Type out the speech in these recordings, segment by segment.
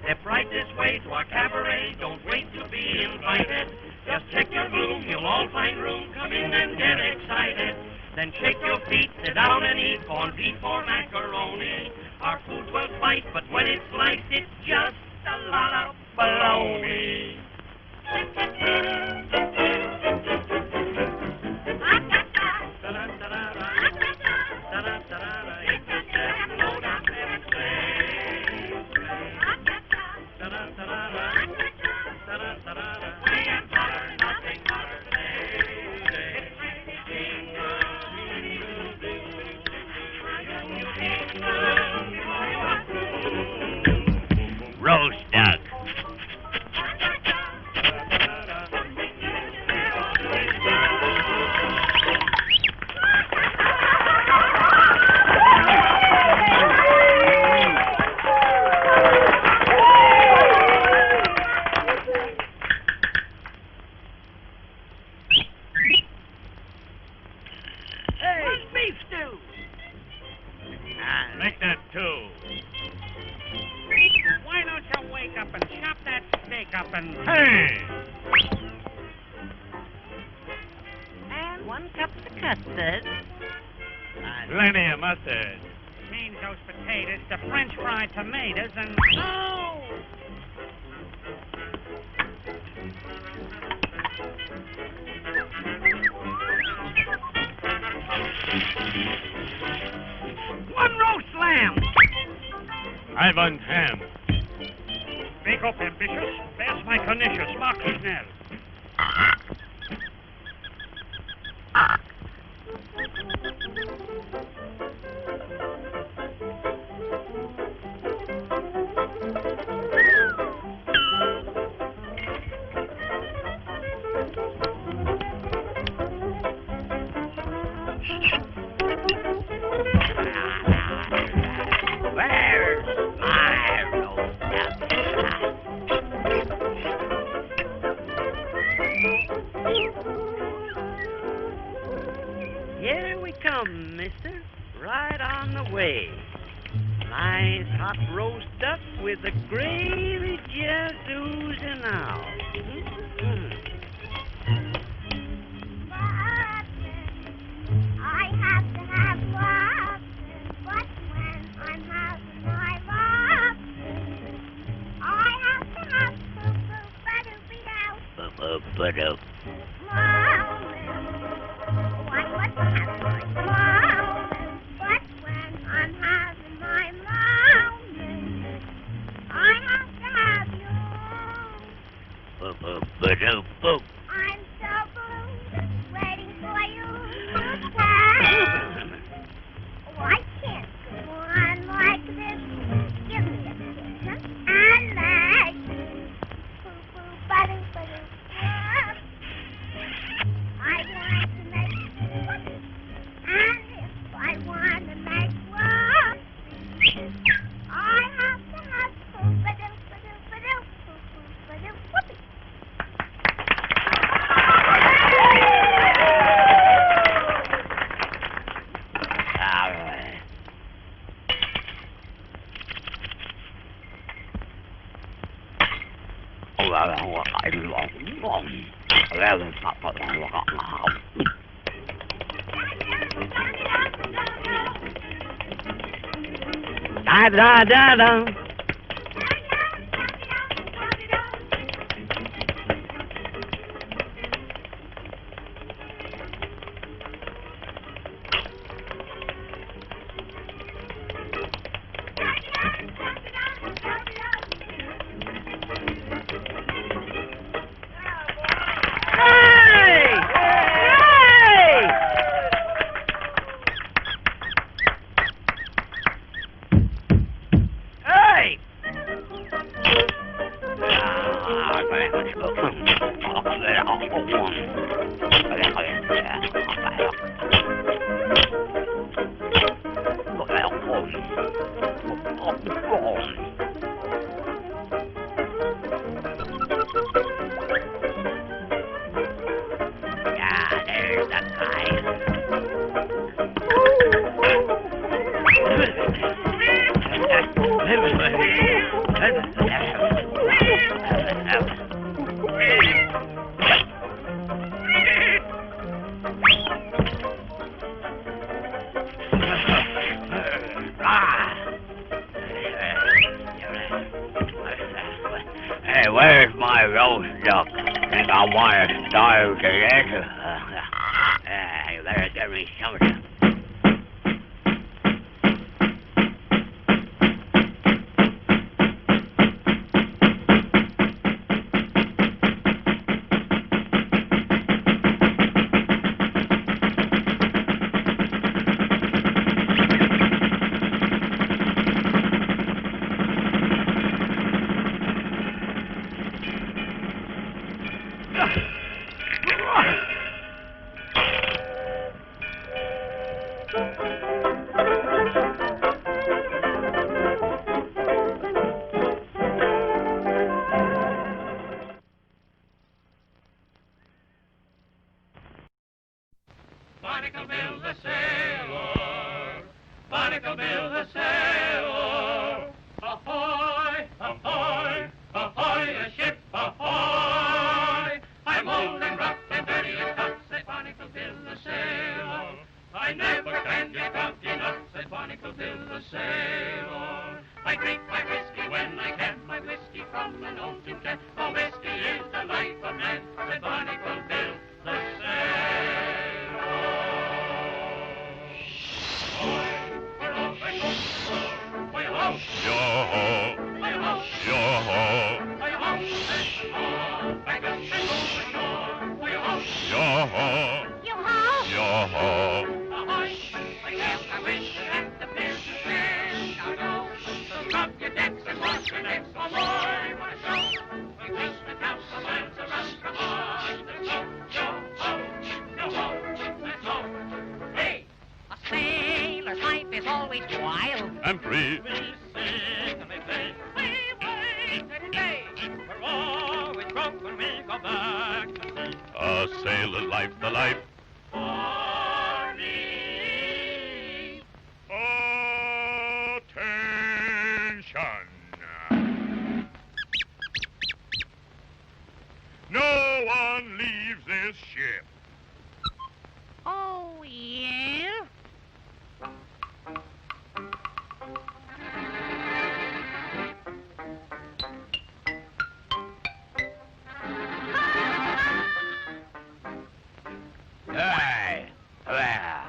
Step right this way to our cabaret. Don't wait to be invited. Just check your room. You'll all find room. Come in and get excited. Then shake your feet, sit down and eat corned beef or macaroni. Our food will fight, but when it's sliced, it's just a lot of baloney. Roast duck. Hey, beef stew. Make that two. Why don't you wake up and chop that steak up and... Hey! And 1 cup of custard. Plenty of mustard. Change those potatoes to French fried tomatoes and... Oh! One roast lamb! I want ham. Make up ambitious, there's my pernicious, Marquis Nell. Here we come, mister. Right on the way. Nice hot roast duck with the gravy just oozing out. Mm-hmm. I have to have lobster, but when I'm having my lobster, I have to have Ba-do. One must have my mountain, but when I'm having my mountain, I have to have you. Ba-do. I'm so blue, waiting for you to come. Oh, I can't go on like this. Give me a kiss and let me. Boo-boo-ba-doo-ba-doo. I want to make whoopee, and if I want to make whoopee, I have to have poo-ba-doo-ba-doo-ba-doo, poo-ba-doo whoopee. Da-da-da-da. There's the guy. Hey, where's my roast duck? Think I want to starve to death? You better get me something. Barnacle Bill the sailor, Barnacle Bill the sailor. Ahoy, ahoy, ahoy, a ship ahoy. I'm old and rough and dirty and tough, said Barnacle Bill the sailor. I never can get drunk enough, said Barnacle Bill the sailor. I drink my whiskey when I can, my whiskey from an old tin can. For whiskey is the life of man, said Barnacle Bill the sailor. Is always wild and free. We sing and we play, we wait every day. We're always broke when we go back to sea. A sailor's life, the life. For me. Attention! No one leaves this ship. Oh, yeah? Hey, there.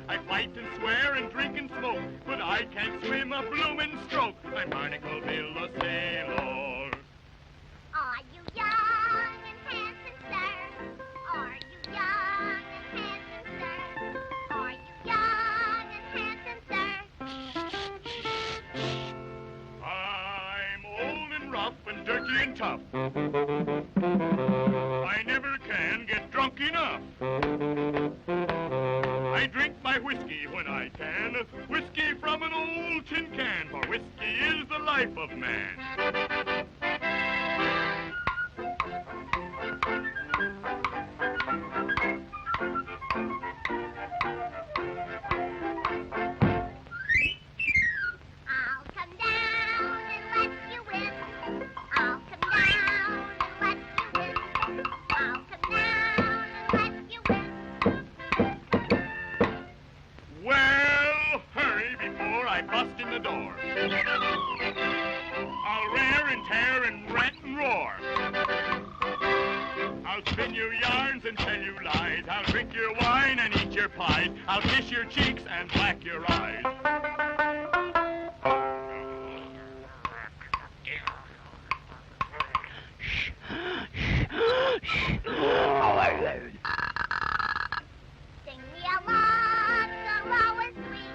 I fight and swear and drink and smoke, but I can't swim a bloomin' stroke. I'm Barnacle Bill the sailor. Are you young and handsome, sir? Are you young and handsome, sir? Are you young and handsome, sir? I'm old and rough and dirty and tough. I never can get drunk enough. I drink my whiskey when I can, whiskey from an old tin can, for whiskey is the life of man. swear and tear and rant and roar. I'll spin you yarns and tell you lies. I'll drink your wine and eat your pies. I'll kiss your cheeks and black your eyes. Sing me a love so low and sweet.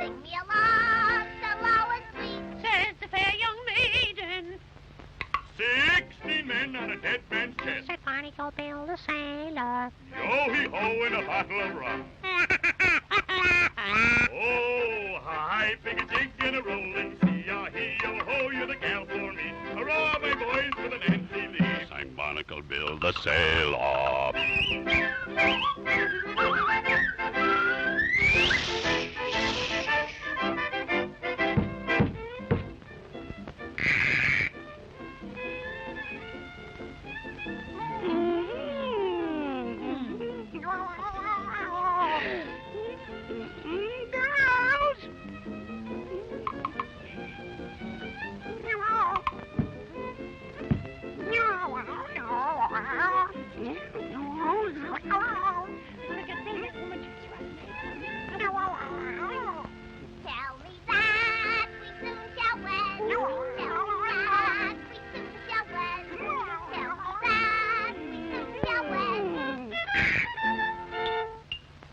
Sing me a love so low and sweet. Says the fair young maiden. 16 men on a dead man's chest. Said Barnacle Bill the sailor. Yo-he-ho in a bottle of rum. Oh, hi, pig-a-jig and a rolling sea. Ah-hee-yo-ho, you're the gal for me. Hurrah, my boys, for the Nancy Lee. Sang Barnacle Bill the sailor. Tell me that we soon shall wed. Tell me that we soon shall wed. Tell me that we soon shall wed.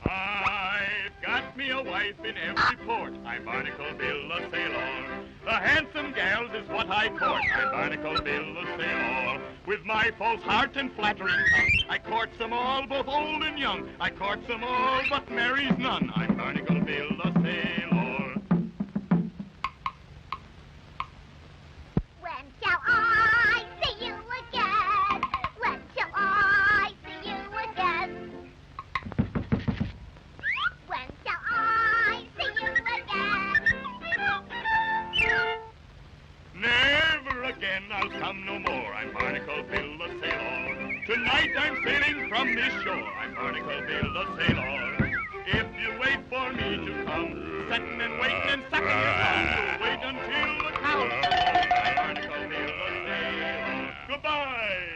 I've got me a wife in every port. I'm Barnacle Bill the sailor. The handsome gals is what I court. I'm Barnacle Bill the sailor. With my false heart and flattering tongue, I courts them all, both old and young. I courts them all, but marries none. I'm Barnacle Bill the sailor. When shall I see you again? When shall I see you again? When shall I see you again? Never again I'll come no more. I'm Barnacle Bill the sailor. Tonight I'm sailing from this shore. I'm Barnacle Bill the sailor. If you wait for me to come, setting and waiting and sucking your thumb, so wait until the cows come home. I'm Barnacle Bill the sailor. Goodbye.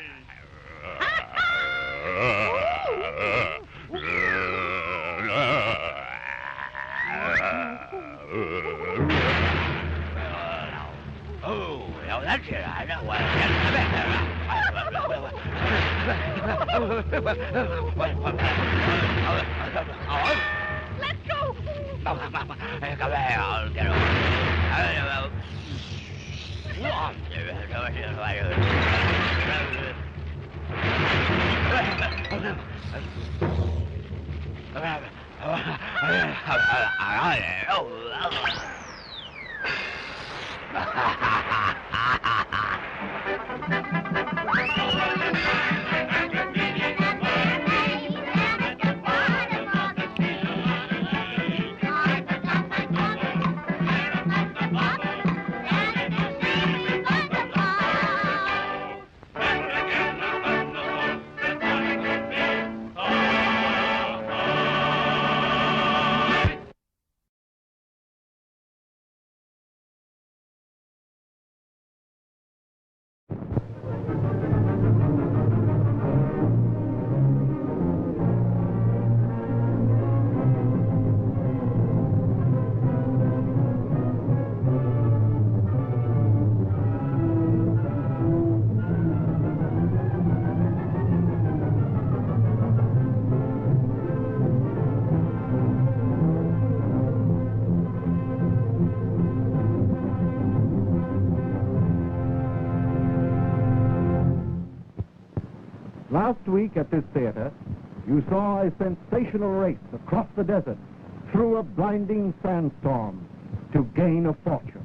Oh, now that's it. I know what Let's go. Last week at this theater, you saw a sensational race across the desert through a blinding sandstorm to gain a fortune.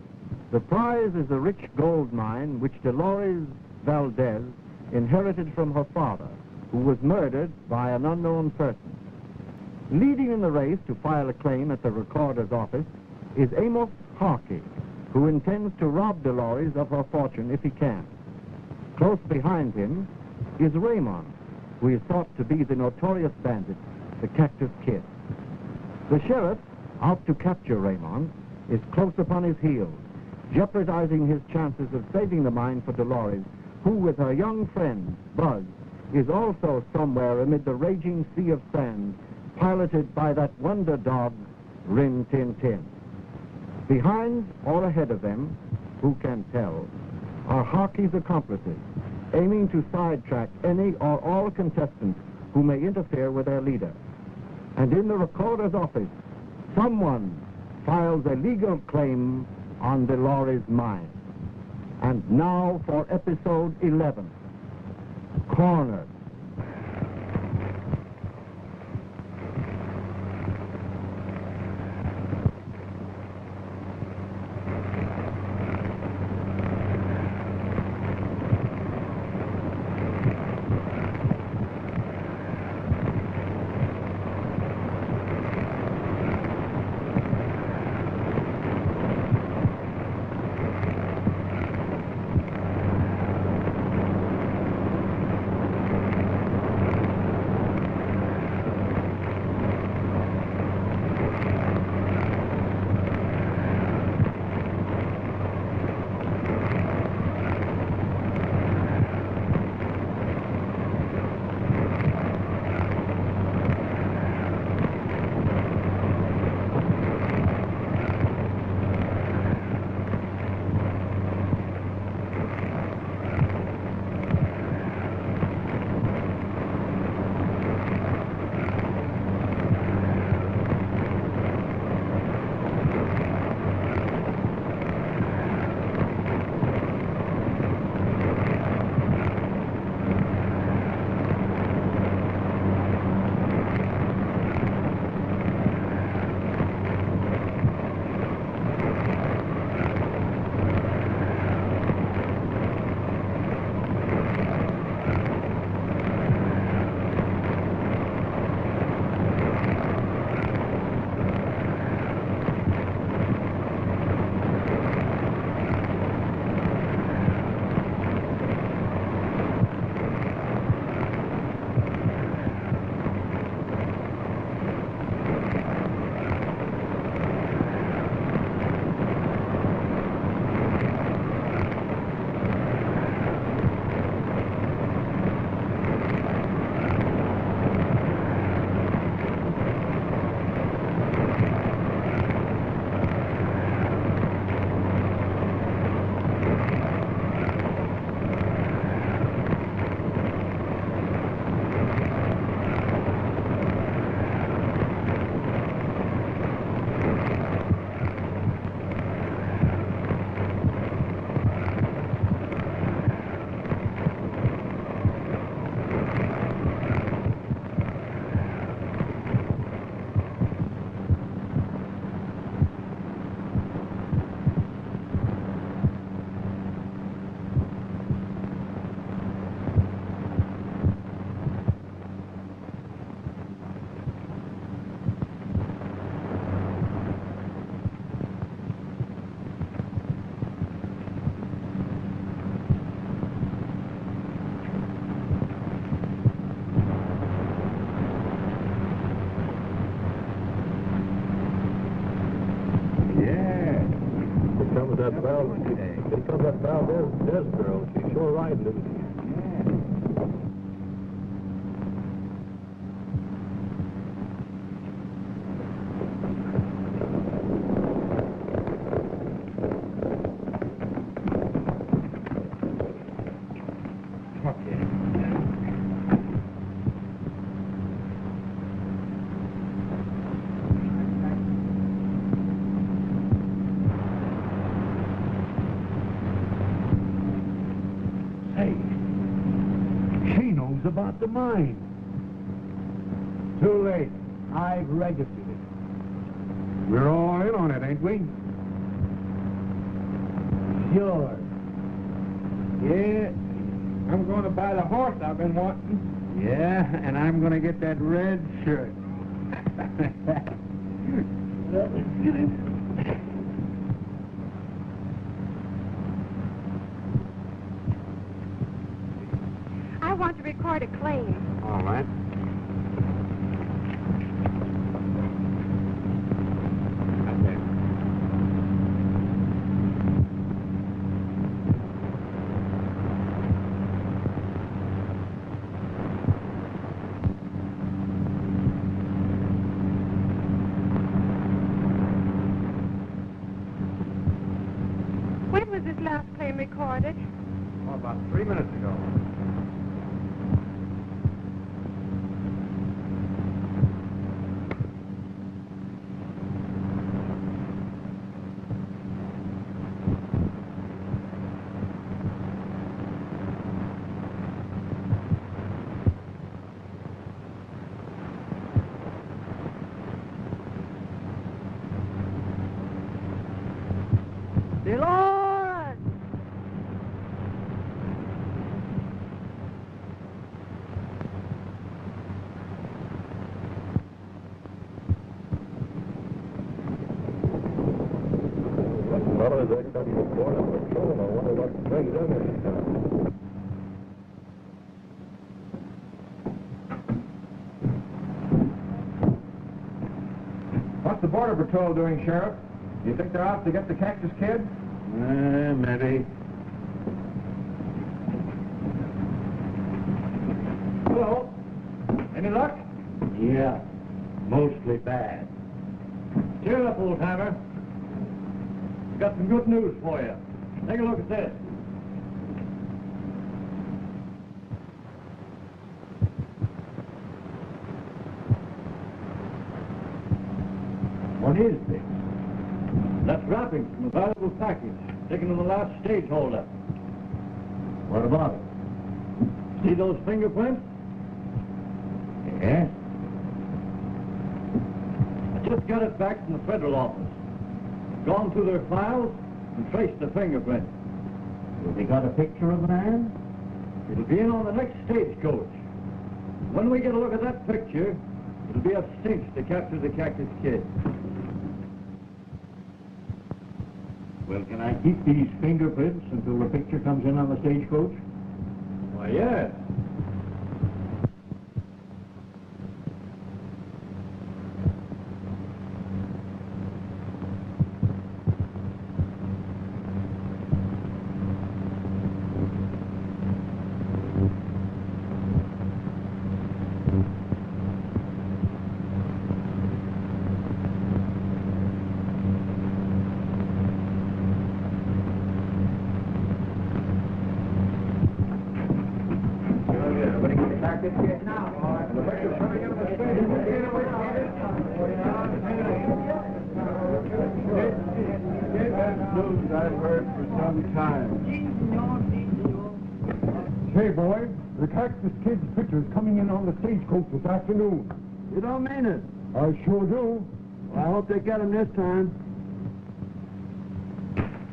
The prize is a rich gold mine which Delores Valdez inherited from her father, who was murdered by an unknown person. Leading in the race to file a claim at the recorder's office is Amos Harkey, who intends to rob Delores of her fortune if he can. Close behind him is Raymond, who is thought to be the notorious bandit, the Cactus Kid. The sheriff, out to capture Raymond, is close upon his heels, jeopardizing his chances of saving the mine for Delores, who, with her young friend, Buzz, is also somewhere amid the raging sea of sand, piloted by that wonder dog, Rin Tin Tin. Behind or ahead of them, who can tell, are Harky's accomplices, aiming to sidetrack any or all contestants who may interfere with their leader. And in the recorder's office, someone files a legal claim on Delores' mine. And now for episode 11, Cornered. Here comes that Valdez girl. She's sure riding, isn't she? About the mine. Too late. I've registered it. We're all in on it, ain't we? Sure. Yeah. I'm going to buy the horse I've been wanting. Yeah, and I'm going to get that red shirt. I want to record a claim. All right. When was this last claim recorded? Oh, about 3 minutes ago. Delores! Well, as I come before the patrol, I wonder what brings them this time. What's the Border Patrol doing, Sheriff? Do you think they're out to get the Cactus Kid? Maybe. Hello. Any luck? Yeah, mostly bad. Cheer up, old-timer. We've got some good news for you. Take a look at this. What is this? That's wrapping from a valuable package taken to the last stage holdup. What about it? See those fingerprints? Yes. I just got it back from the federal office. Gone through their files and traced the fingerprint. Have they got a picture of the man? It'll be in on the next stagecoach. When we get a look at that picture, it'll be a cinch to capture the Cactus Kid. Well, can I keep these fingerprints until the picture comes in on the stagecoach? Why, yes. Hey, boy, the Cactus Kid's picture's coming in on the stagecoach this afternoon. You don't mean it? I sure do. Well, I hope they get him this time.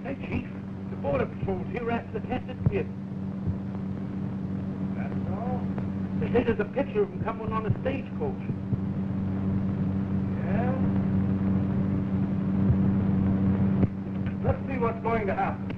Hey, Chief, the Border Patrol's here after the Cactus Kid. That's all? They say there's a picture of him coming on the stagecoach. Yeah? Let's see what's going to happen.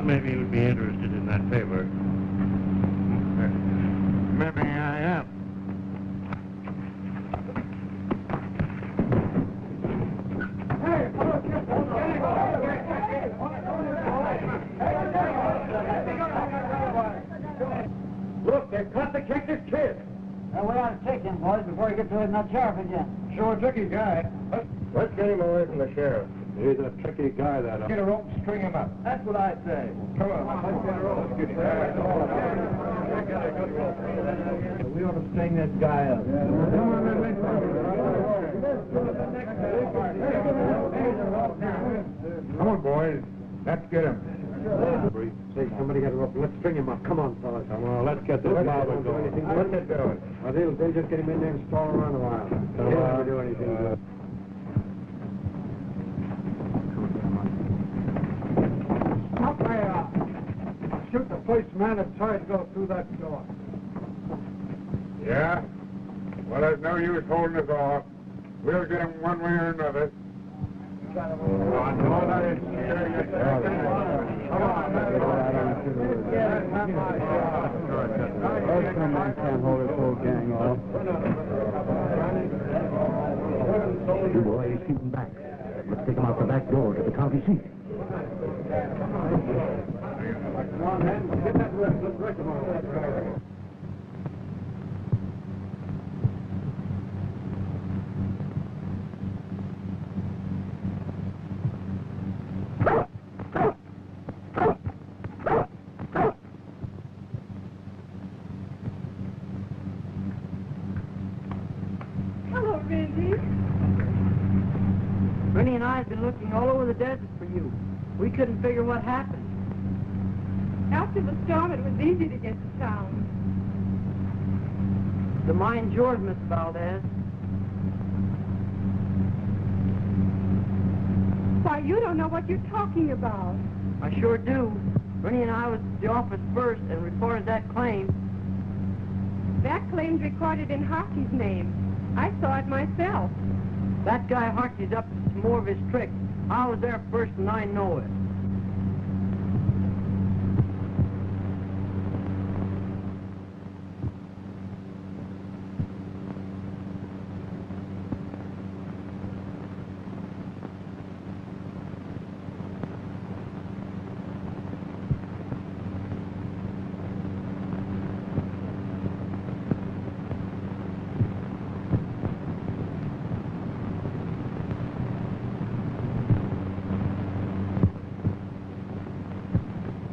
Maybe you would be interested in that favor. Maybe I am. Look, they've caught the Cactus Kid. Well, we ought to take him, boys, before he gets away from that sheriff again. Sure a tricky guy. Let's get him away from the sheriff. He's a tricky guy, that. Get a rope and string him up. That's what I say. Come on, let's get a rope. Let's get him. We ought to string this guy up. Come on, boys. Let's get him. Say, somebody get a rope. Let's string him up. Come on, fellas. Come on, let's get this lava going. What's it doing? Well, they'll just get him in there and stall around a while. Don't do anything. man has tried to go through that door. Yeah? Well, there's no use holding us off. We'll get him one way or another. Come on, that is serious. Come on, man can't hold his whole gang off. You boys, keep him back. Let's take him out the back door to the county seat. Come on, man. Get that rest. Let's wreck him all. Hello, Rindy. Rennie and I have been looking all over the desert for you. We couldn't figure what happened. After the storm, it was easy to get to town. The mine's yours, Miss Valdez. Why, you don't know what you're talking about. I sure do. Rennie and I was at the office first and reported that claim. That claim's recorded in Harkey's name. I saw it myself. That guy Harkey's up to some more of his tricks. I was there first and I know it.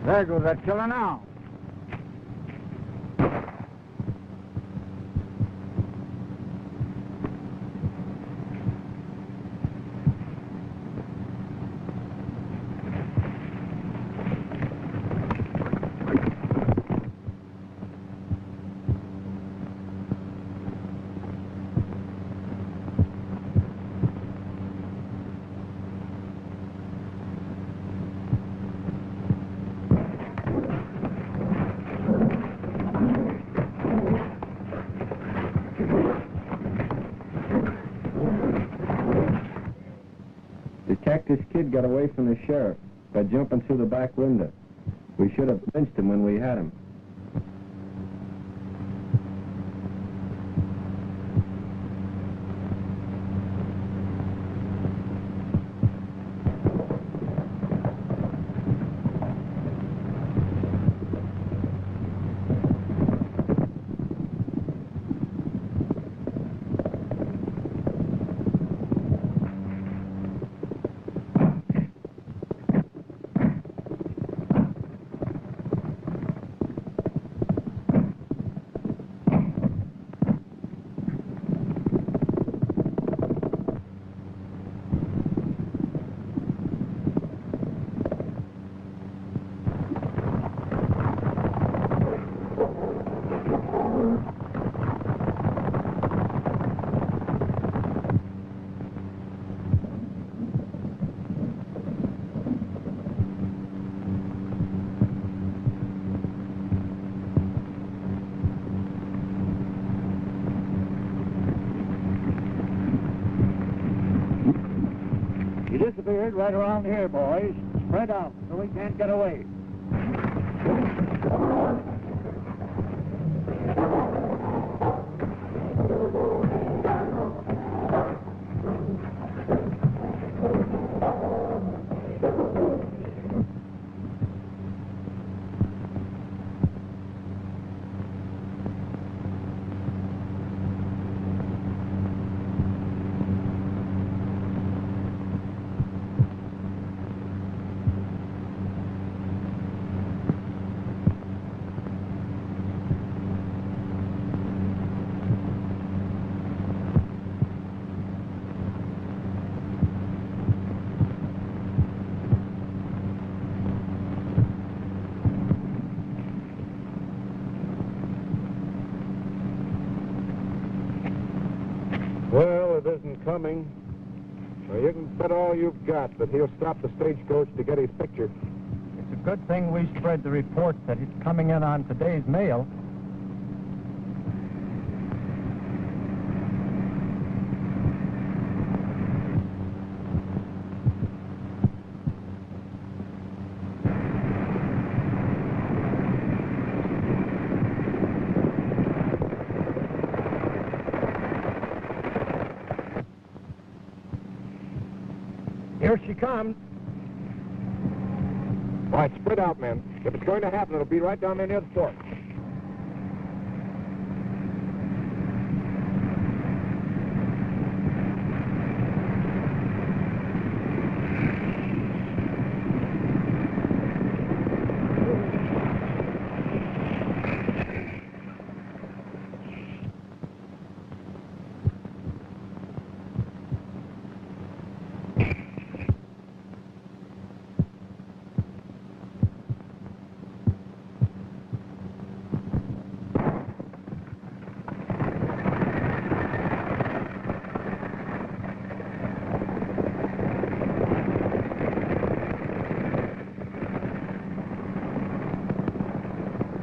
There goes that killer now. This kid got away from the sheriff by jumping through the back window. We should have lynched him when we had him. Disappeared right around here, boys. Spread out so we can't get away. Well, it isn't coming. Well, you can bet all you've got that he'll stop the stagecoach to get his picture. It's a good thing we spread the report that it's coming in on today's mail. Here she comes. All right, spread out, men. If it's going to happen, it'll be right down there near the fort.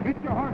Get your horse.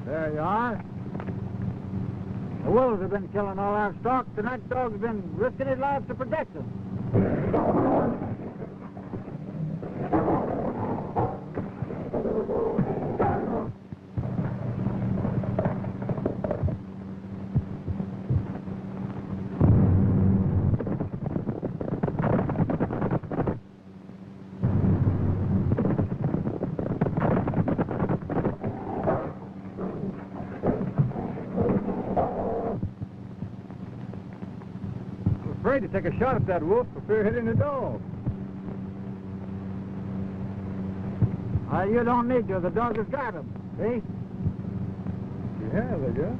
There you are. The wolves have been killing all our stock, and that dog's been risking his life to protect us. Afraid to take a shot at that wolf for fear hitting the dog. You don't need to. The dog has got him. See? Yeah, they do.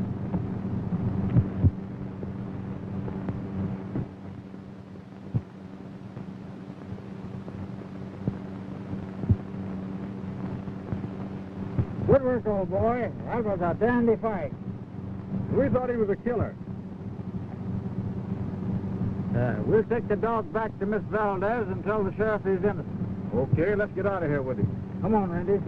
Good work, old boy. That was a dandy fight. We thought he was a killer. We'll take the dog back to Miss Valdez and tell the sheriff he's innocent. Okay, let's get out of here with him. Come on, Randy.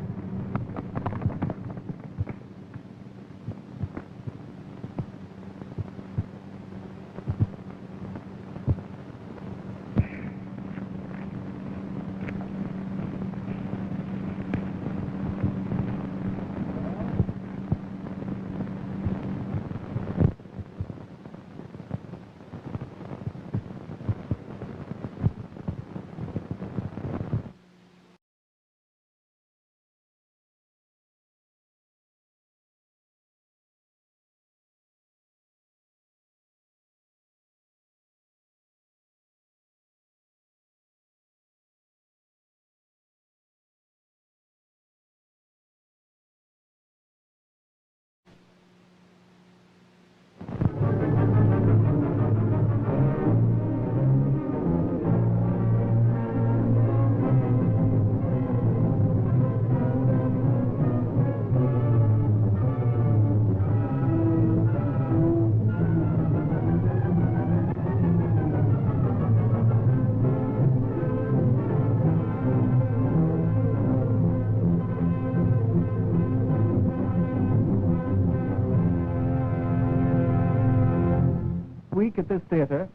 week at this theater,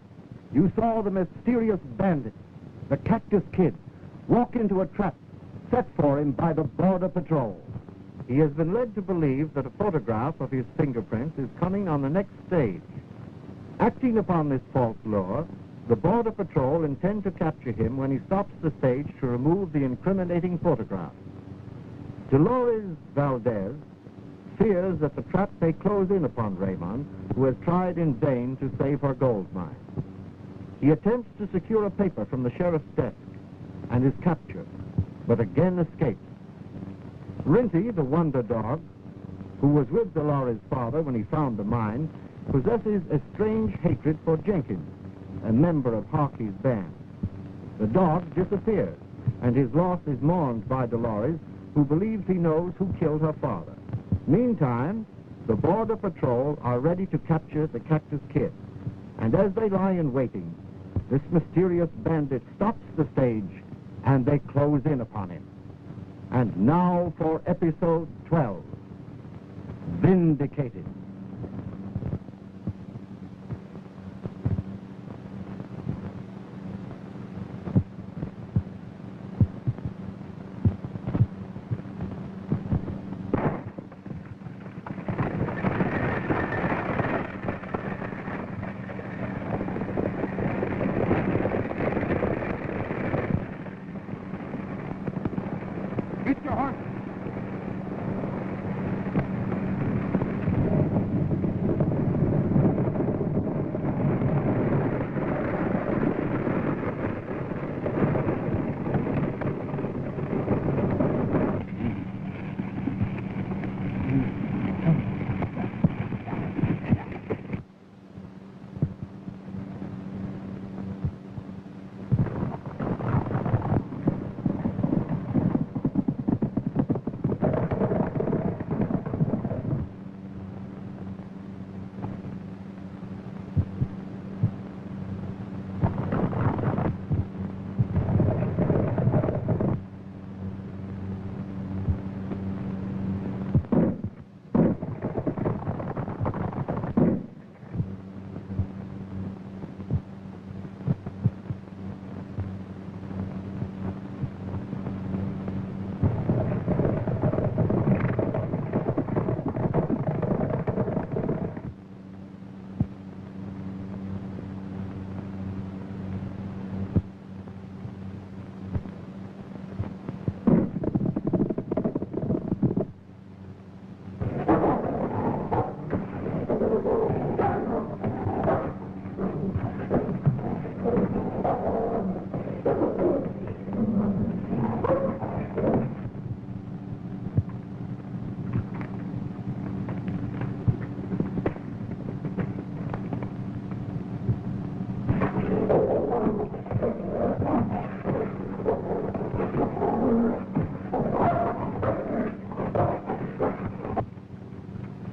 you saw the mysterious bandit, the Cactus Kid, walk into a trap set for him by the Border Patrol. He has been led to believe that a photograph of his fingerprints is coming on the next stage. Acting upon this false lure, the Border Patrol intend to capture him when he stops the stage to remove the incriminating photograph. Delores Valdez fears that the trap may close in upon Raymond, who has tried in vain to save her gold mine. He attempts to secure a paper from the sheriff's desk and is captured, but again escapes. Rinty, the wonder dog, who was with Delores' father when he found the mine, possesses a strange hatred for Jenkins, a member of Harkey's band. The dog disappears, and his loss is mourned by Delores, who believes he knows who killed her father. Meantime, the Border Patrol are ready to capture the Cactus Kid, and as they lie in waiting, this mysterious bandit stops the stage, and they close in upon him. And now for episode 12, Vindicated. Get your horse.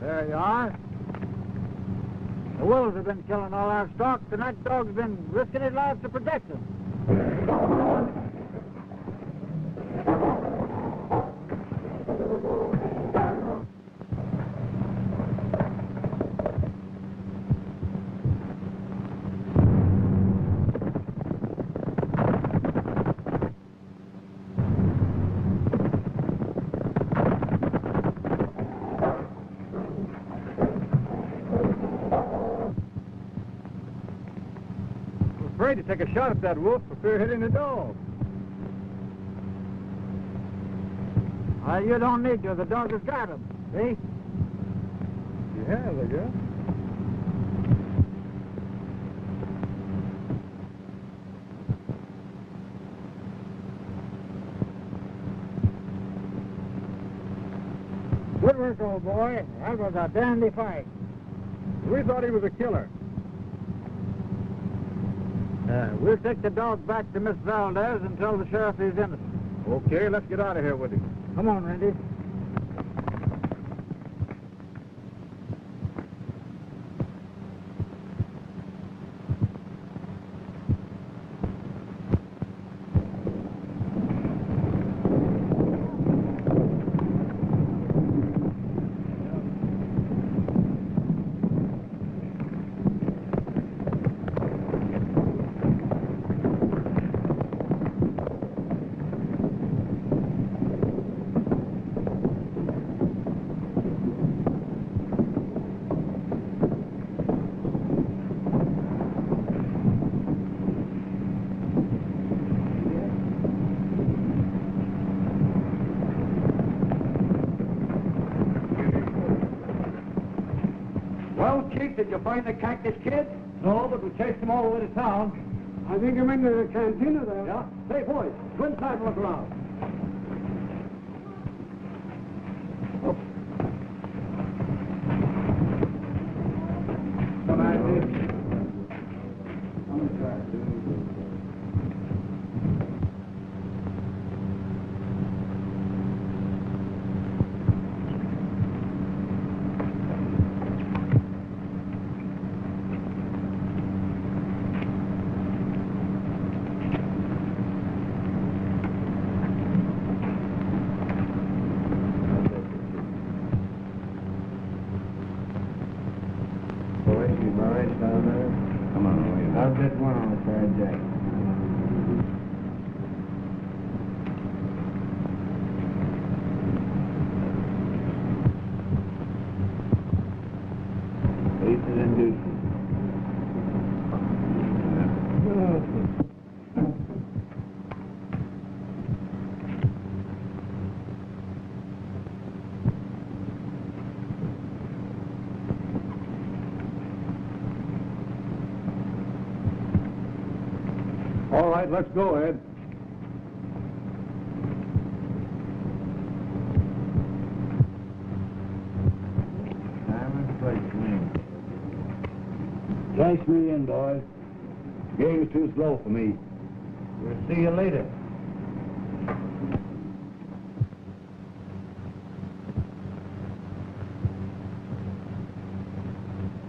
There you are. The wolves have been killing all our stock, and that dog's been risking his life to protect them. Afraid to take a shot at that wolf for fear hitting the dog. You don't need to. The dog has got him. See? He has, I guess. Good work, old boy. That was a dandy fight. We thought he was a killer. We'll take the dog back to Miss Valdez and tell the sheriff he's innocent. Okay, let's get out of here with him. Come on, Randy. did you find the cactus kids? No, but we chased them all the way to town. I think I'm into the cantina there. Yeah? Say, boys, go inside and look around. Come on, dude. Come on, I'll bet one on the third day. Aces and deuces. All right, let's go, Ed. Cash me in, boys. Game's too slow for me. We'll see you later.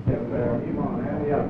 Come on, hurry up.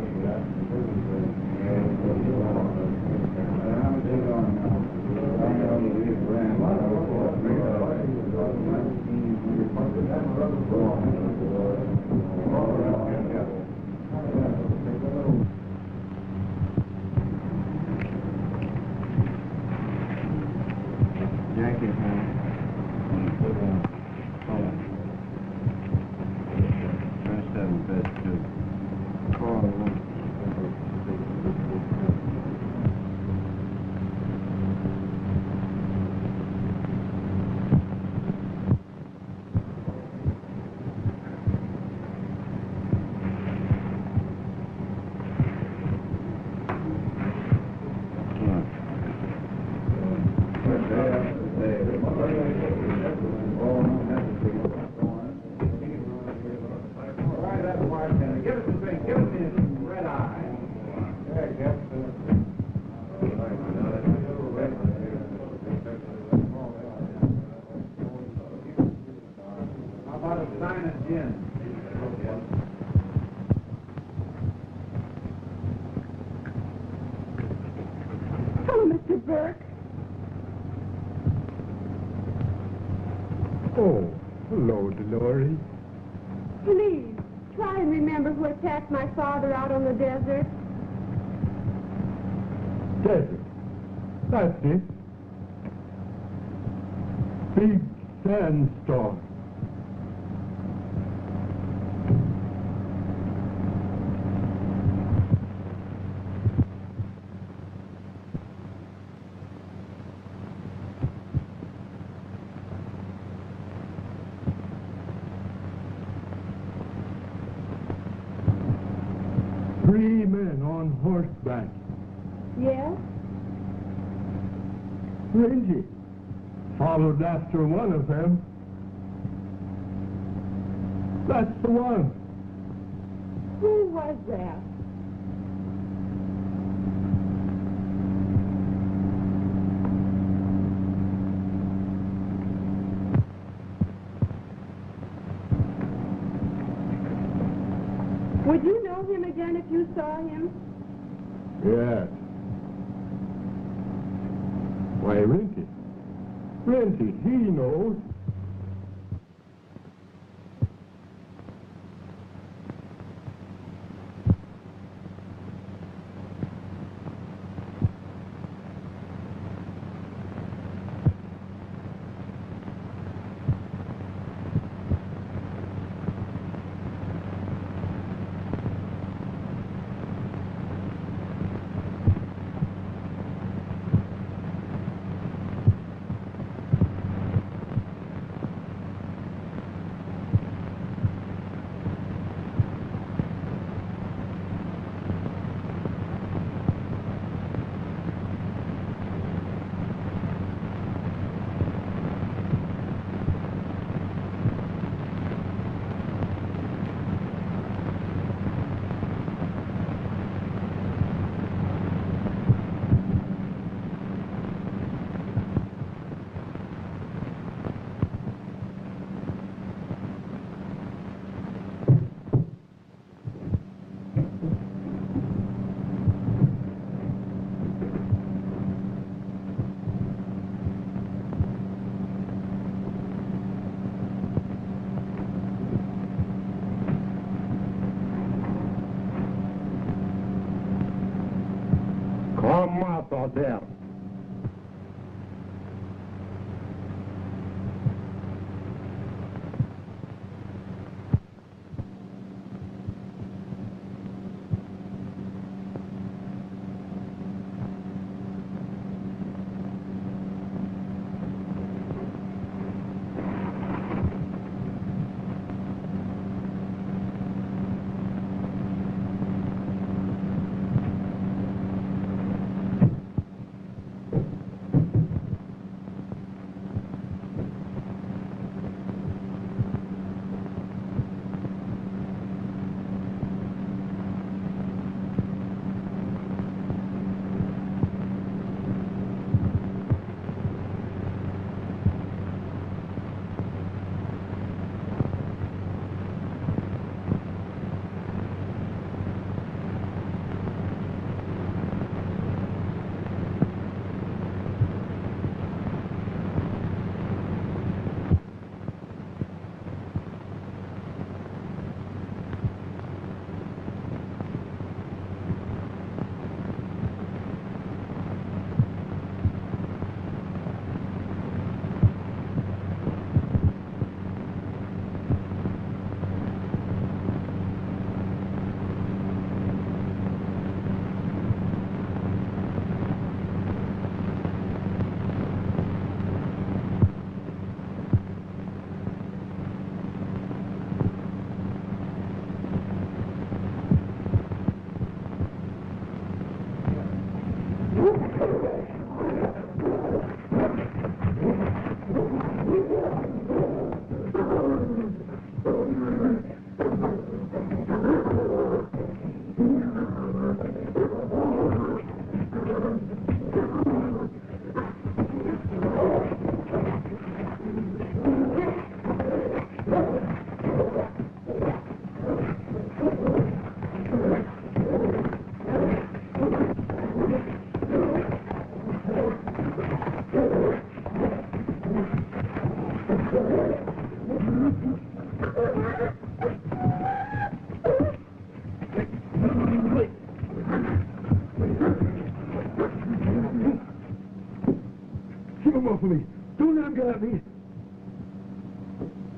Oh, hello, Delores. Please, try and remember who attacked my father out on the desert. Desert. That's it. Big sandstorm. Three men on horseback. Yes? Renji followed after one of them. That's the one. Who was that? Would you know him again if you saw him? Yes. Why, Rinty. Rinty, he knows. matter there? Keep him off of me. Don't let him get at me.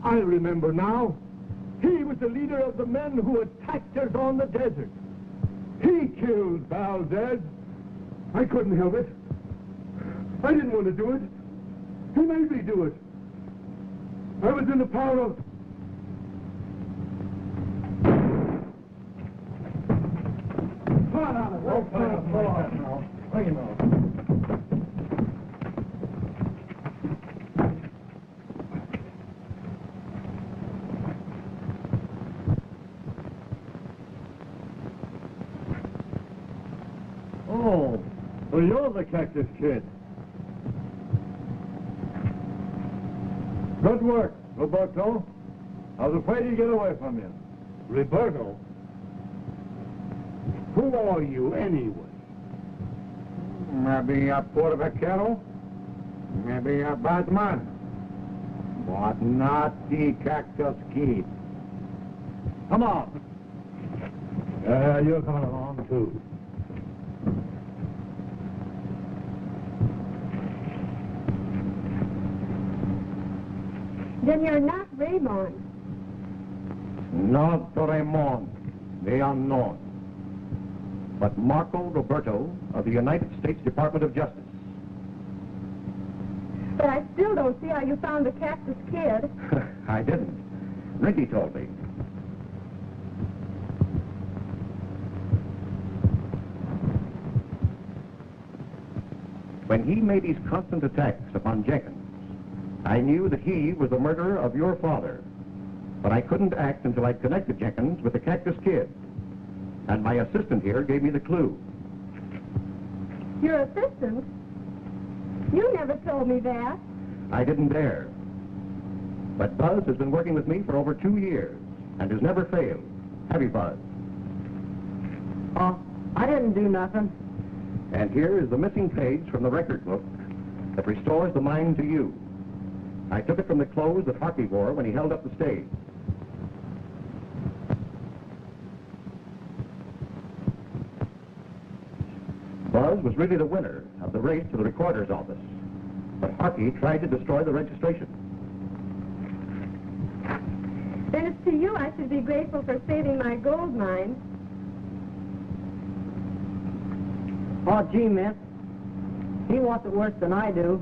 I remember now. He was the leader of the men who attacked us on the desert. He killed Valdez. I couldn't help it. I didn't want to do it. He made me do it. I was in the power of... Come on, Alice. Don't play us now. Bring him on. Oh, so you're the Cactus Kid. Good work, Roberto. I was afraid he'd get away from you. Roberto? Who are you, anyway? Maybe a poor vaquero, maybe a bad man, but not the Cactus Kid. Come on. You're coming along, too. Then you're not Raymond. Not Raymond, the unknown, but Marco Roberto of the United States Department of Justice. But I still don't see how you found the Cactus Kid. I didn't. Ricky told me. When he made his constant attacks upon Jenkins, I knew that he was the murderer of your father. But I couldn't act until I'd connected Jenkins with the Cactus Kid. And my assistant here gave me the clue. Your assistant? You never told me that. I didn't dare. But Buzz has been working with me for over 2 years and has never failed. Have you, Buzz? Oh, I didn't do nothing. And here is the missing page from the record book that restores the mind to you. I took it from the clothes that Hockey wore when he held up the stage. Buzz was really the winner of the race to the recorder's office, but Harky tried to destroy the registration. Then it's to you I should be grateful for saving my gold mine. Oh, gee, miss. He wants it worse than I do.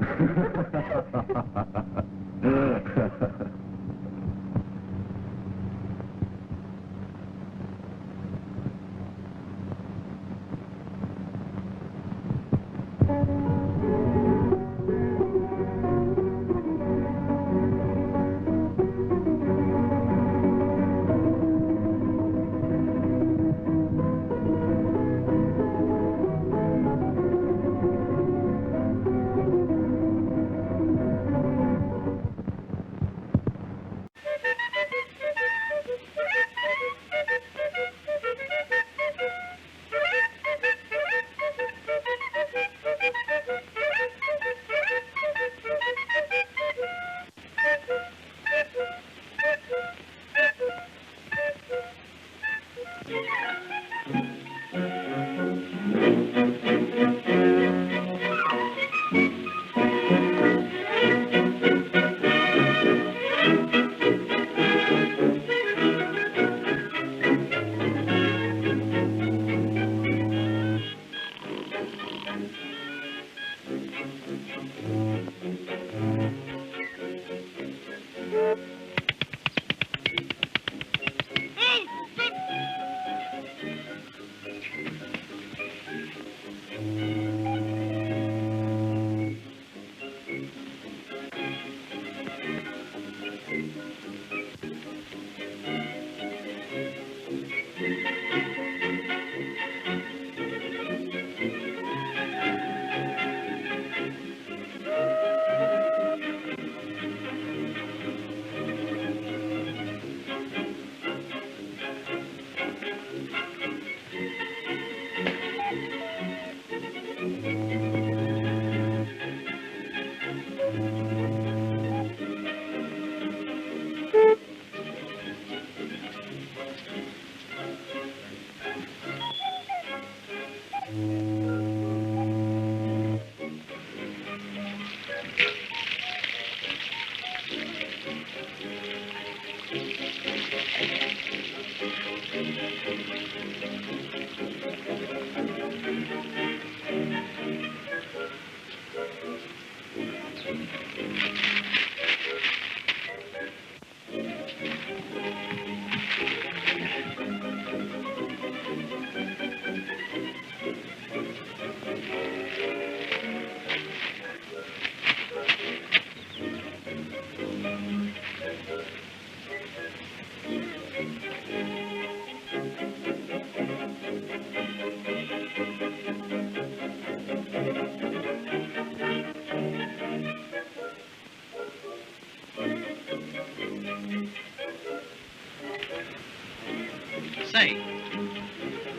Say,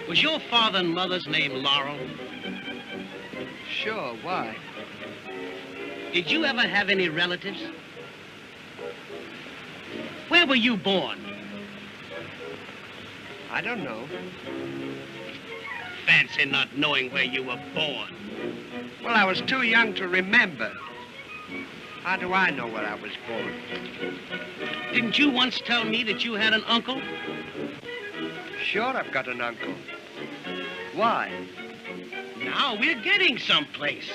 was your father and mother's name Laurel? Sure, why? Did you ever have any relatives? Where were you born? I don't know. Fancy not knowing where you were born. Well, I was too young to remember. How do I know where I was born? Didn't you once tell me that you had an uncle? Sure, I've got an uncle. Why? Now we're getting someplace.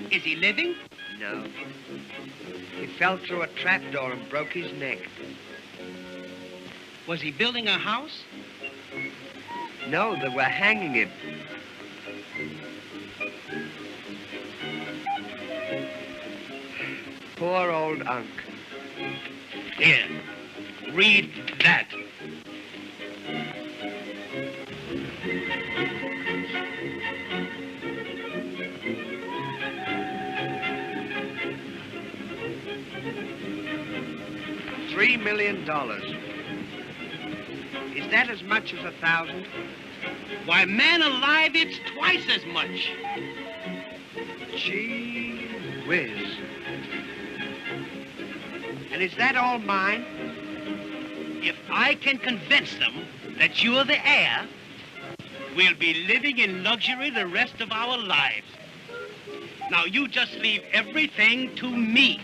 Is he living? No. He fell through a trapdoor and broke his neck. Was he building a house? No, they were hanging him. Poor old Unc. Here, read that. $3 million. Is that as much as 1,000? Why, man alive, it's twice as much. Gee whiz. And is that all mine? If I can convince them that you're the heir, We'll be living in luxury the rest of our lives. Now, you just leave everything to me.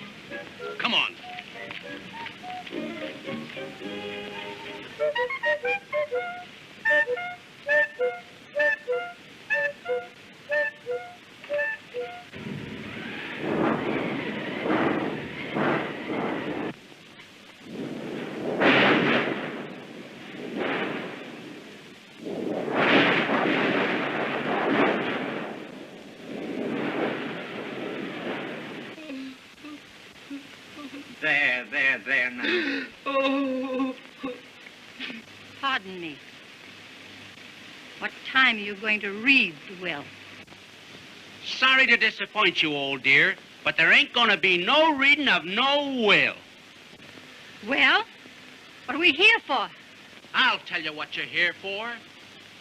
Come on. There now. Oh. Pardon me. What time are you going to read the will? Sorry to disappoint you, old dear, but there ain't gonna be no reading of no will. Well, what are we here for? I'll tell you what you're here for.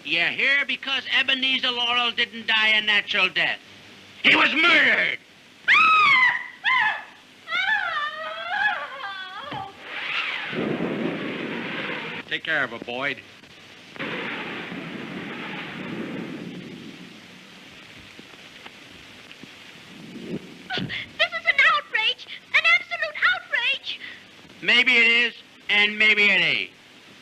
You're here because Ebenezer Laurel didn't die a natural death. He was murdered! Take care of her, Boyd. This is an outrage! An absolute outrage! Maybe it is, and maybe it ain't.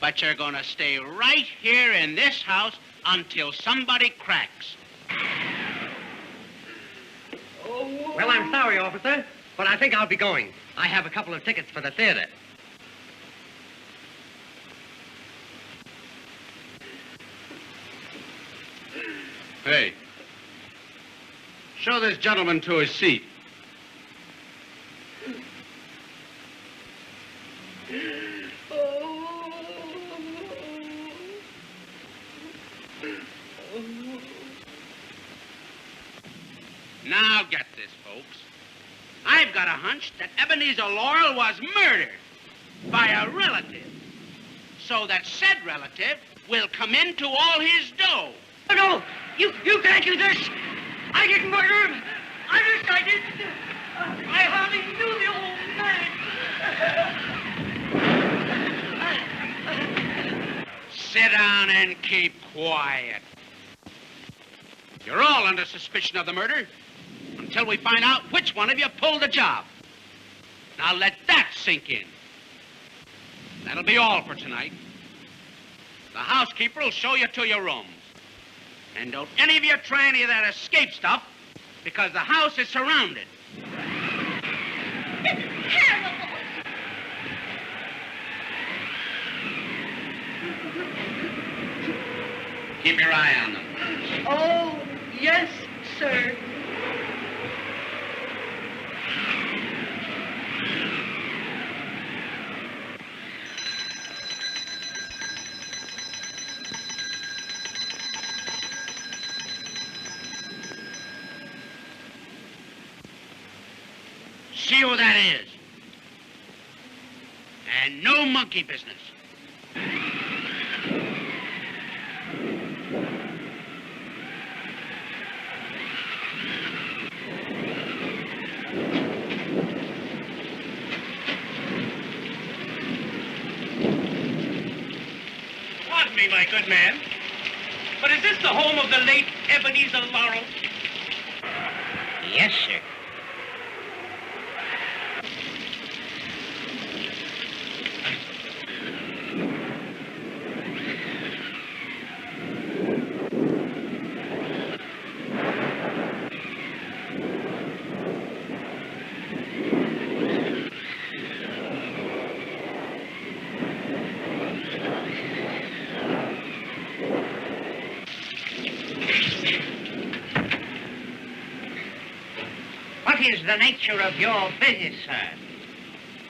But you're gonna stay right here in this house until somebody cracks. Well, I'm sorry, officer, but I think I'll be going. I have a couple of tickets for the theater. Hey, show this gentleman to his seat. Now get this, folks. I've got a hunch that Ebenezer Laurel was murdered by a relative, so that said relative will come into all his dough. No! You can't do this! I didn't murder him! I wish I didn't! I hardly knew the old man! Sit down and keep quiet. You're all under suspicion of the murder until we find out which one of you pulled the job. Now let that sink in. That'll be all for tonight. The housekeeper will show you to your rooms. And don't any of you try any of that escape stuff, because the house is surrounded. This is terrible! Keep your eye on them. Oh, yes, sir. See who that is. And no monkey business. Pardon me, my good man, but is this the home of the late Ebenezer Laurel? Yes, sir. What is the nature of your business, sir?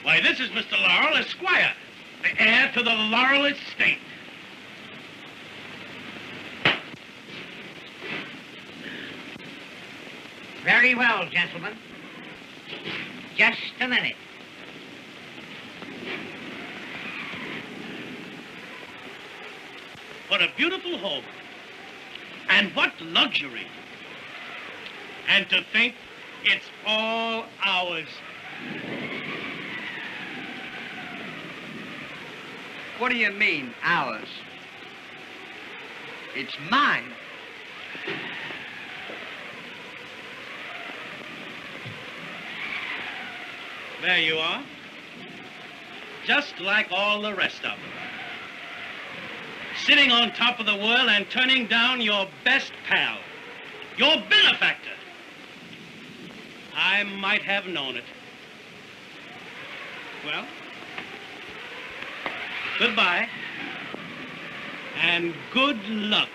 Why, this is Mr. Laurel, Esquire, the heir to the Laurel estate. Very well, gentlemen. Just a minute. What a beautiful home. And what luxury. And to think it's all ours. What do you mean, ours? It's mine. There you are. Just like all the rest of them. Sitting on top of the world and turning down your best pal, your benefactor. I might have known it. Well, goodbye, and good luck.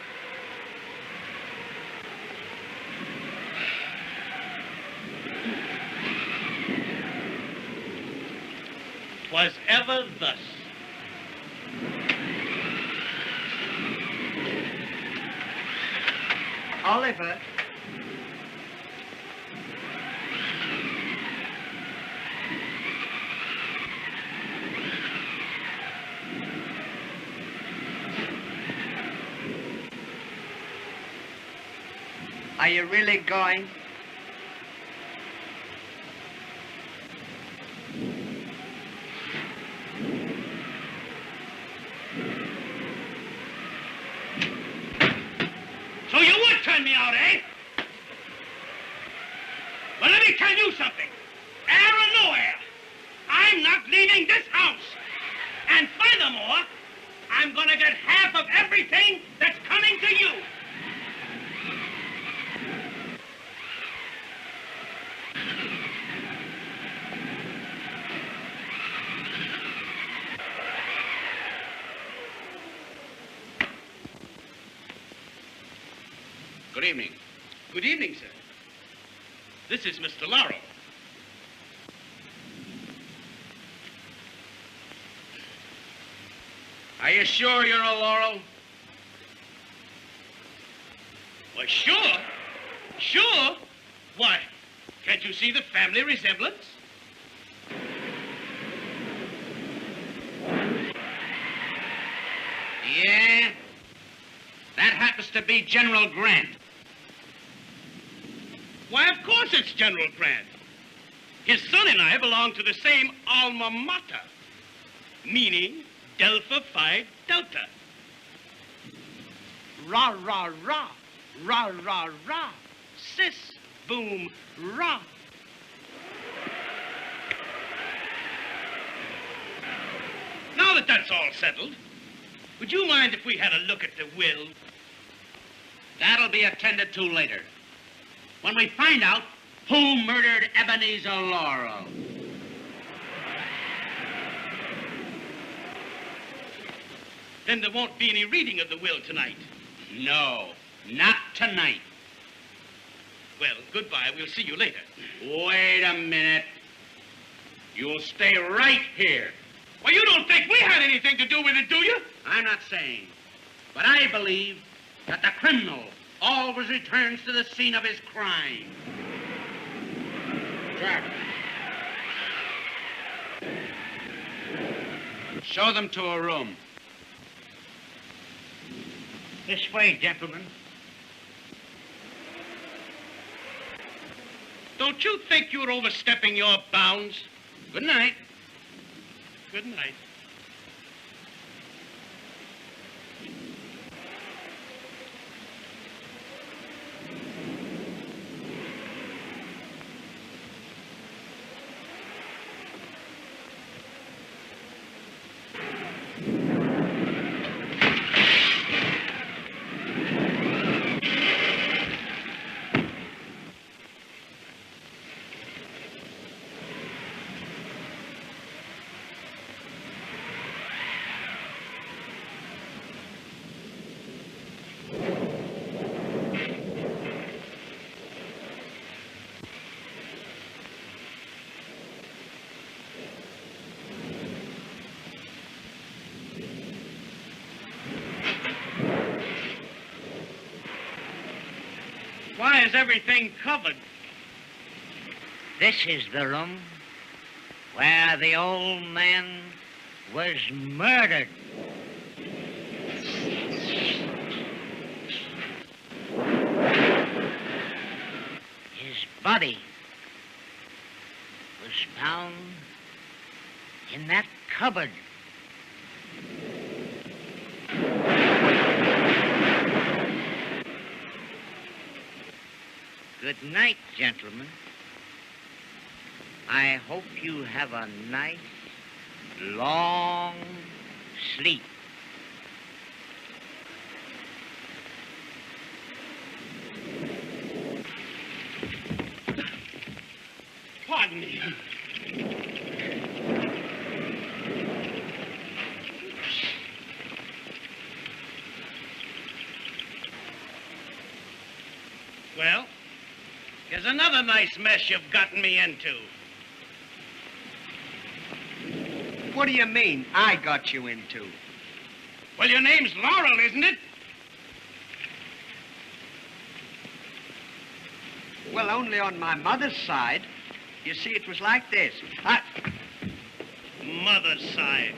'Twas ever thus. Oliver. Are you really going? So you would turn me out, eh? Well, let me tell you something. Air or no air, I'm not leaving this house. And furthermore, I'm gonna get half of everything that's coming to you. Good evening. Good evening, sir. This is Mr. Laurel. Are you sure you're a Laurel? Well, sure. Sure? Why, can't you see the family resemblance? Yeah? That happens to be General Grant. Why, of course it's General Grant. His son and I belong to the same alma mater, meaning Delta Phi Delta. Rah, rah, rah, rah, rah, rah, sis, boom, rah. Now that that's all settled, would you mind if we had a look at the will? That'll be attended to later, when we find out who murdered Ebenezer Laurel. Then there won't be any reading of the will tonight. No, not tonight. Well, goodbye. We'll see you later. Wait a minute. You'll stay right here. Well, you don't think we had anything to do with it, do you? I'm not saying, but I believe that the criminal always returns to the scene of his crime. Jack. Show them to a room. This way, gentlemen. Don't you think you're overstepping your bounds? Good night. Good night. Why is everything covered? This is the room where the old man was murdered. His body was found in that cupboard. Good night, gentlemen. I hope you have a nice, long sleep. Pardon me. Well, here's another nice mess you've gotten me into. What do you mean, I got you into? Well, your name's Laurel, isn't it? Well, only on my mother's side. You see, it was like this. Mother's side.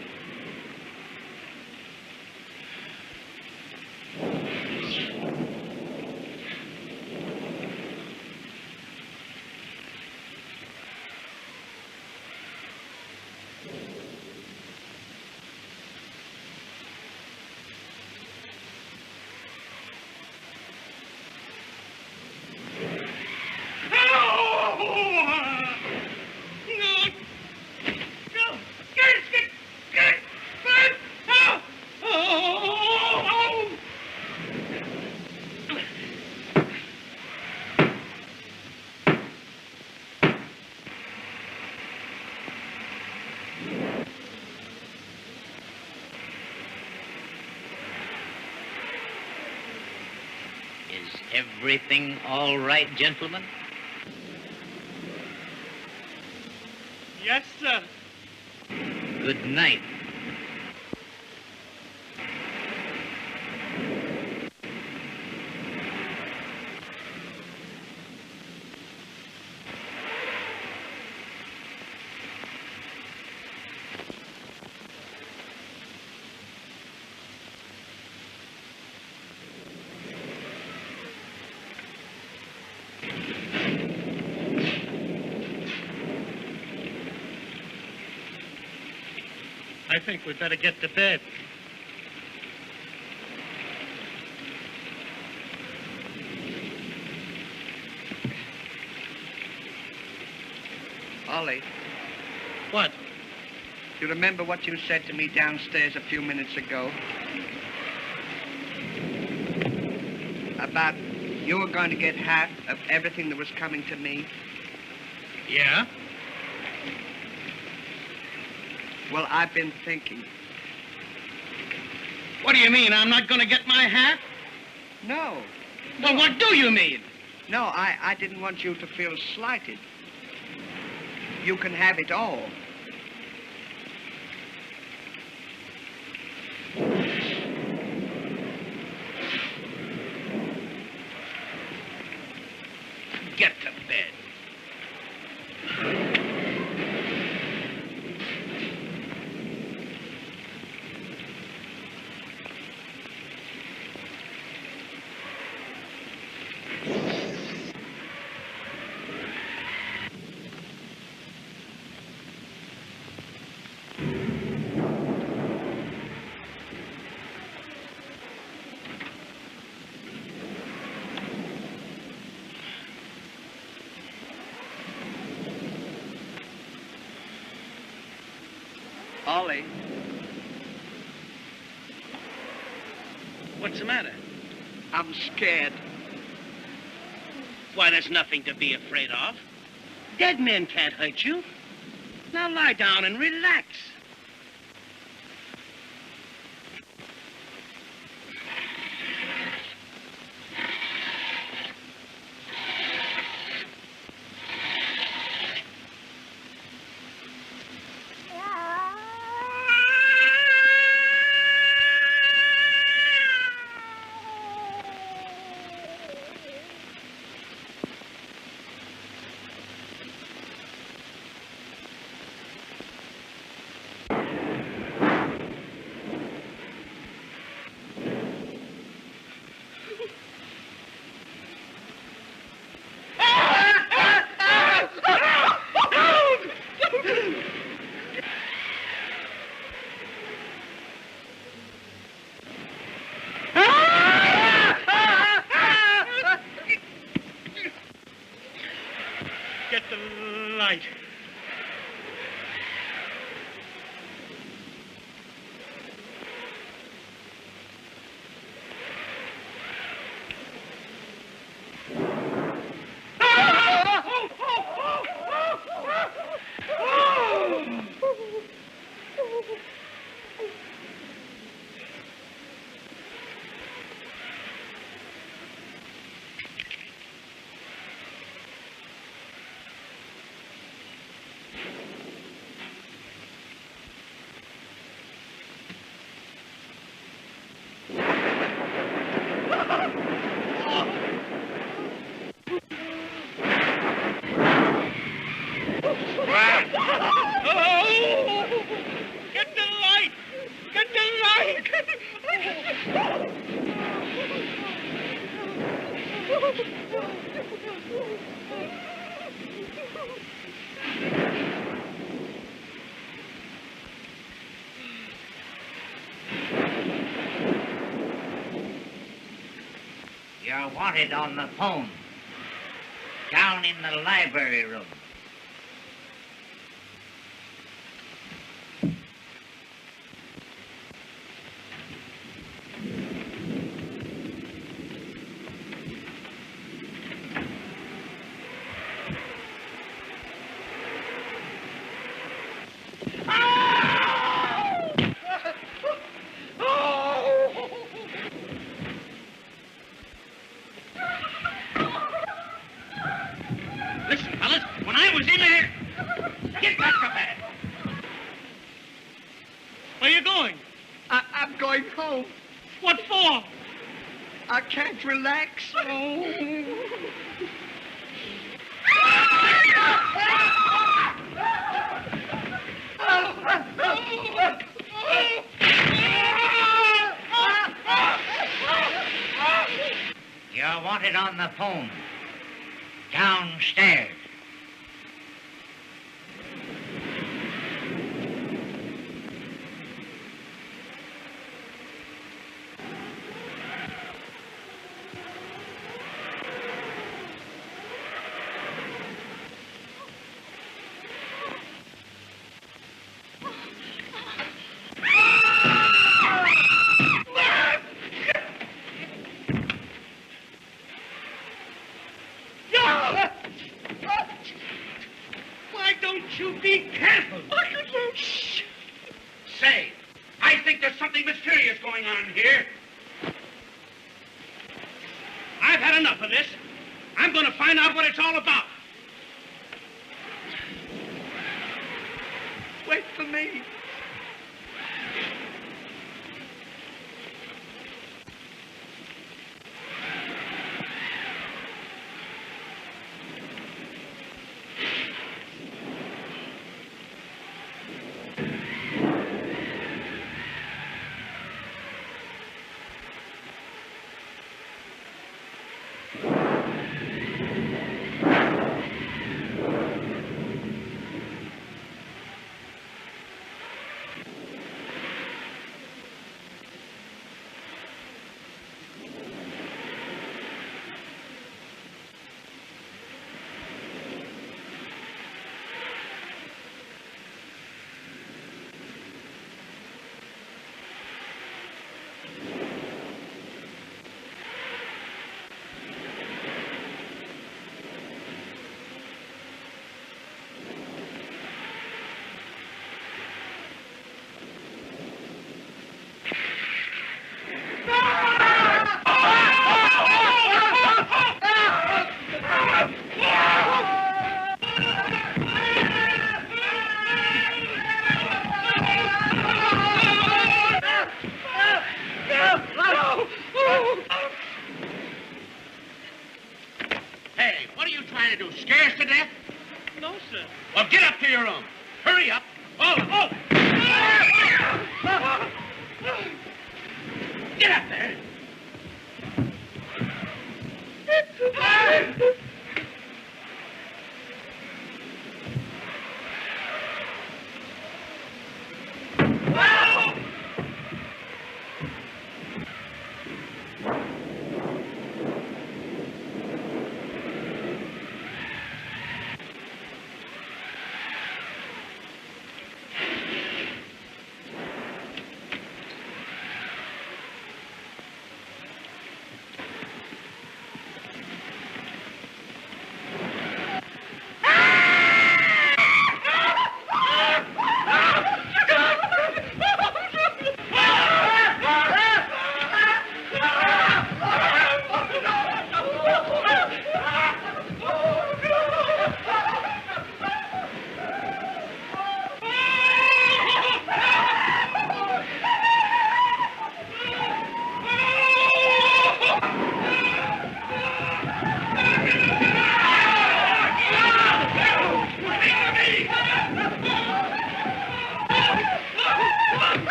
Everything all right, gentlemen? Yes, sir. Good night. I think we'd better get to bed. Ollie. What? You remember what you said to me downstairs a few minutes ago? About you were going to get half of everything that was coming to me? Yeah? Well, I've been thinking. What do you mean? I'm not going to get my half? No. Well, what do you mean? No, I didn't want you to feel slighted. You can have it all. Get to bed. Ollie. What's the matter? I'm scared. Why, there's nothing to be afraid of. Dead men can't hurt you. Now lie down and relax. Get the light. You're wanted on the phone. Down in the library room. Relax. Oh. You're wanted on the phone. Downstairs.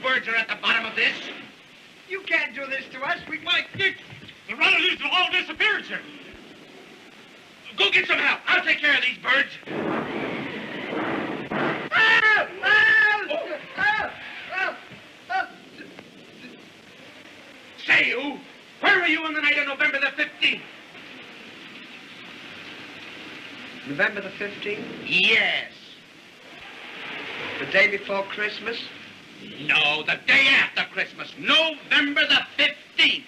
birds are at the bottom of this. You can't do this to us. Why, Dick, the runaways will all disappear, sir. Go get some help. I'll take care of these birds. Say, you, where were you on the night of November the 15th? November the 15th? Yes. The day before Christmas? No, the day after Christmas, November the 15th.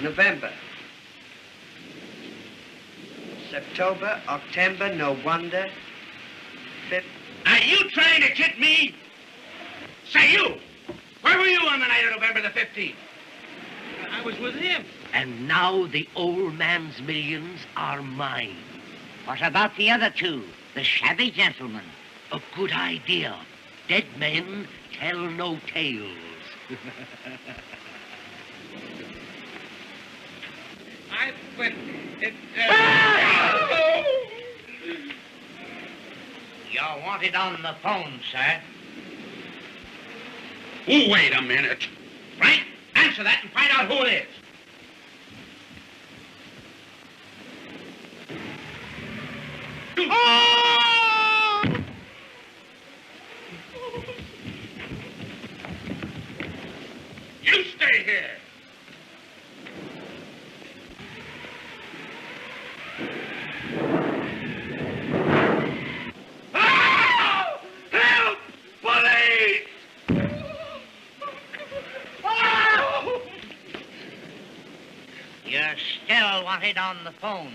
November. September, October, no wonder. Are you trying to kid me? Say, you, where were you on the night of November the 15th? I was with him. And now the old man's millions are mine. What about the other two? The shabby gentlemen? A good idea. Dead men tell no tales. You're wanted on the phone, sir. Wait a minute. Frank, answer that and find out who it is. You stay here. Help! Police! You're still wanted on the phone.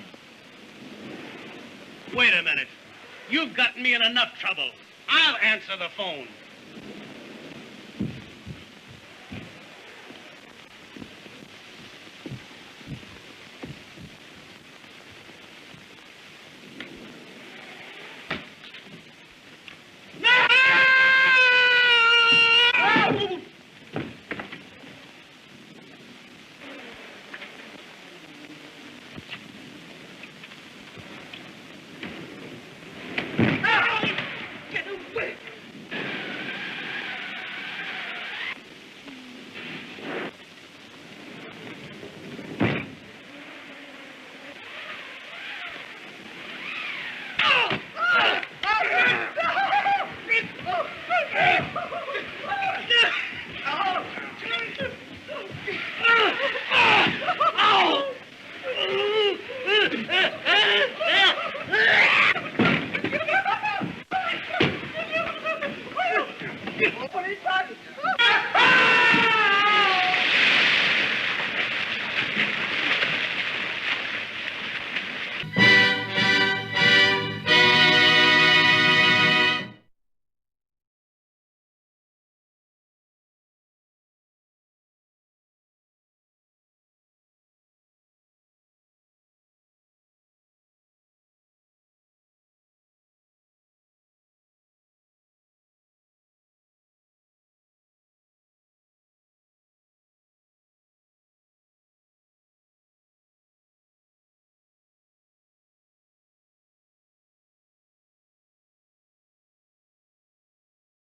Wait a minute. You've gotten me in enough trouble. I'll answer the phone.